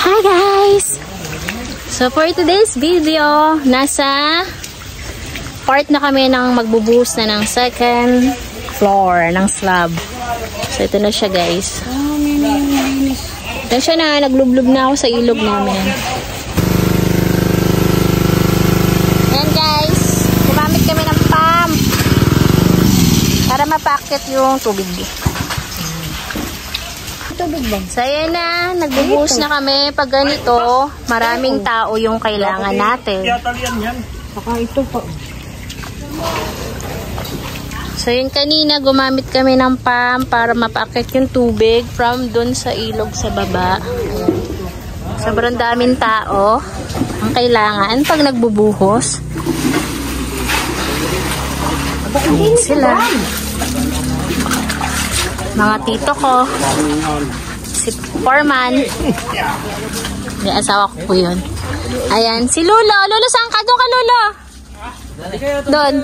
Hi guys! So for today's video, nasa part na kami ng magbubuhos na ng second floor ng slab. So ito na siya guys. Ito siya na, naglublub na ako sa ilog namin. Ayan guys, gumamit kami ng pump para mapakit yung tubig. So ayan na, nagbubuhos na kami. Pag ganito, maraming tao yung kailangan natin. So yun, kanina gumamit kami ng pump para mapakit yung tubig from dun sa ilog sa baba. Sobrang daming tao ang kailangan pag nagbubuhos. Ayan sila. Mga tito ko, si Foreman, may asawa ko po yun. Ayan, si Lulo. Lulo, saan ka? Doon ka, Lulo. Doon.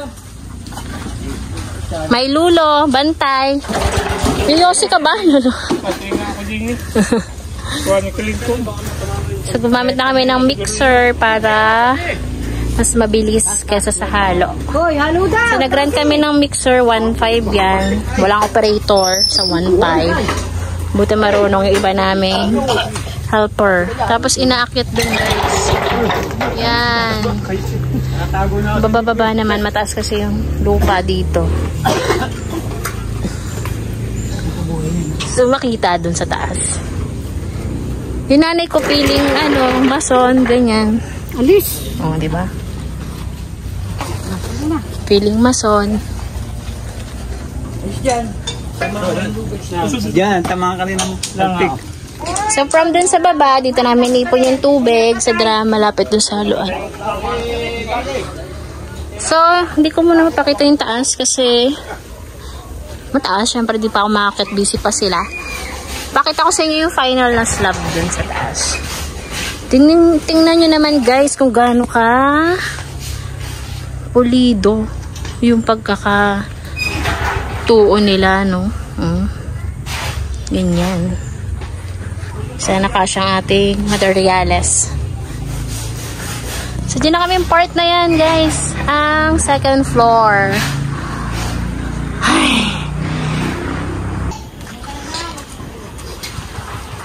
May Lulo, Bantay. May Yossi ka ba, Lulo? So, gumamit na kami ng mixer para mas mabilis kesa sa halo. Hoy, halo daw! So, nag-run kami ng mixer, 1.5 yan. Walang operator sa 1.5. Buti marunong yung iba namin helper. Tapos, inaakyat dun guys. Yan. Bababa naman. Mataas kasi yung lupa dito. So, makita dun sa taas. Yung nanay ko piling, mason, ganyan. Alis! Oo, diba? Feeling mason. Diyan, tama ka rin ng lantik. So from dun sa baba, dito namin ipon yung tubig sa drum malapit dun sa haluan. So, hindi ko muna mapakita yung taas kasi mataas. Siyempre di pa ako makakit, busy pa sila. Pakita ko sa inyo yung final na slab dun sa taas. Tingnan nyo naman guys kung gaano ka pulido yung pagkakatuon nila, no? Ganyan. Sana kasyang ating materials. So, dyan na kami yung part na yan, guys. Ang second floor. Ay.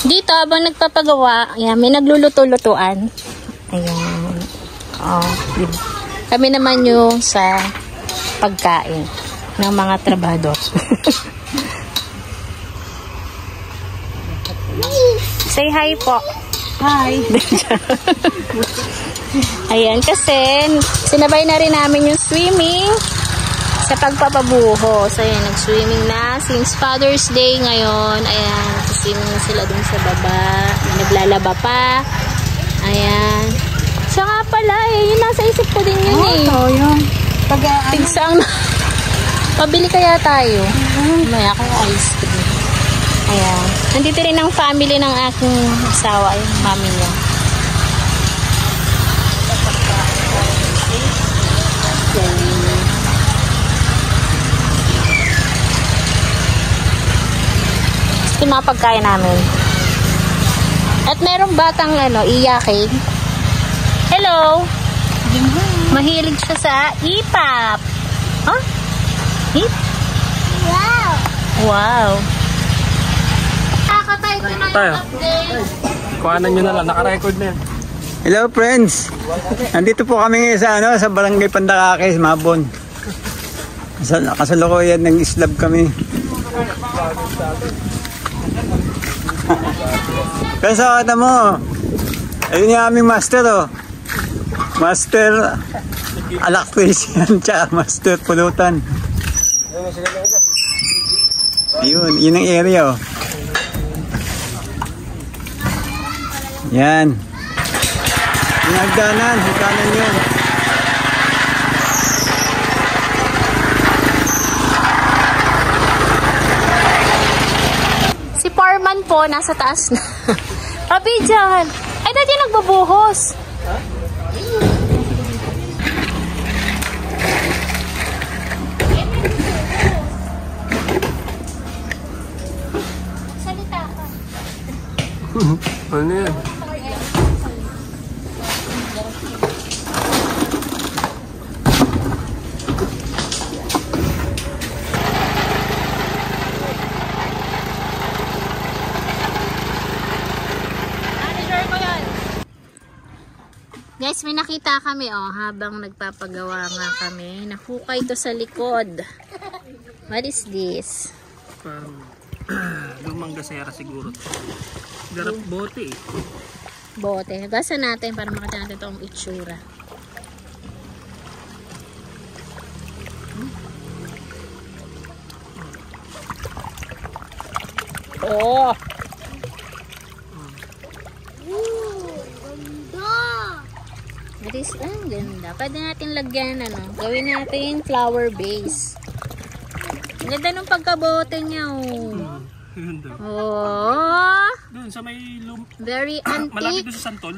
Dito, habang nagpapagawa, ayan, may nagluluto-lutuan. Ayan. Oh, diba? Kami naman yung sa pagkain ng mga trabador. Say hi po. Hi. Ayan, kasi sinabay na rin namin yung swimming sa pagpapabuhos. Ayan, nag-swimming na since Father's Day ngayon. Ayan, nag-swimming sila dun sa baba. Naglalaba pa. Ayan. Siya nga pala yun nasa isip ko din yun Oo, yun. Tigsang na. Pabili kaya tayo. Maya ko ice cream. Ayan. Nandito rin ang family ng aking asawa, yung mami niya. Ito yung mga pagkain namin. At merong batang iyakin. Hello! Mahilig siya sa ipap. Huh? Hip? Wow! Wow! Nakakatay ko na yung update. Kuhanan nyo na lang, naka-record na yan. Hello friends! Nandito po kami ngayon sa Barangay Pandakakis, Mabon. Kasalukuyan ng islab kami. Kasakata mo! Ayun yung aming master, oh. Master electrician tsaka master pulutan. Ayun, yun ang area, oh. Yan. Yung hagdanan yun. Si Foreman po, nasa taas na. Papi, dyan. Ay, dati nagbabuhos. Salita ka. Ano yan? Guys, may nakita kami habang nagpapagawa nga kami. Nakukay to sa likod. What is this? Parang lumang gasera siguro. Garap bote eh. Bote. Gasa natin para makita natin itong itsura. Oh! Ang ganda. Pwede natin lagyan, gawin natin flower base. Ang ganda ng pagkabote niya, Oh! Doon sa may Very malapit antique. doon sa Santol.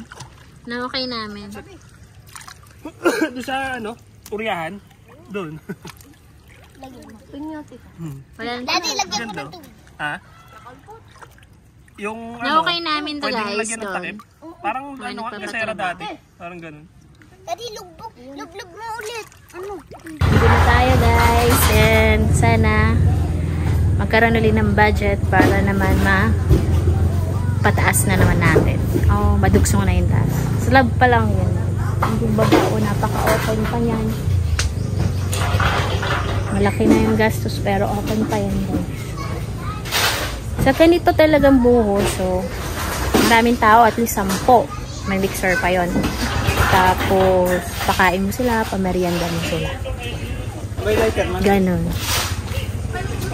Na okay namin. Doon sa Uriahan. Doon. Wala na. Ganda. Ha? Yung Na-okay namin to, pwede guys, lagyan ng doon. takip. Parang nagpapatrabaho. gasera dati. Parang ganun. Daddy, lugbog mo ulit. Dito na tayo, guys. And sana magkaroon ulit ng budget para naman pataas na naman natin. Madugsong na yung taas. Slab pa lang yun. Yung baba, napaka-open pa yan. Malaki na yung gastos pero open pa yan, guys. Sa ganito talagang buho, so maraming tao, at least 10. May mixer pa yon. Tapos pakain mo sila, pamerienda mo sila. May lighter man. Ganon.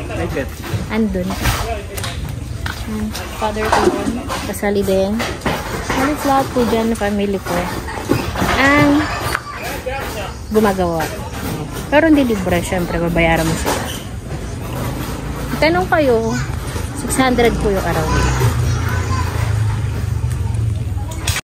Lighter. Andun. Father ko yun. Kasali din. Halos lahat po dyan na family ko ang gumagawa. Pero hindi libre, syempre babayaran mo sila. Tanong kayo, 600 po yung araw nila.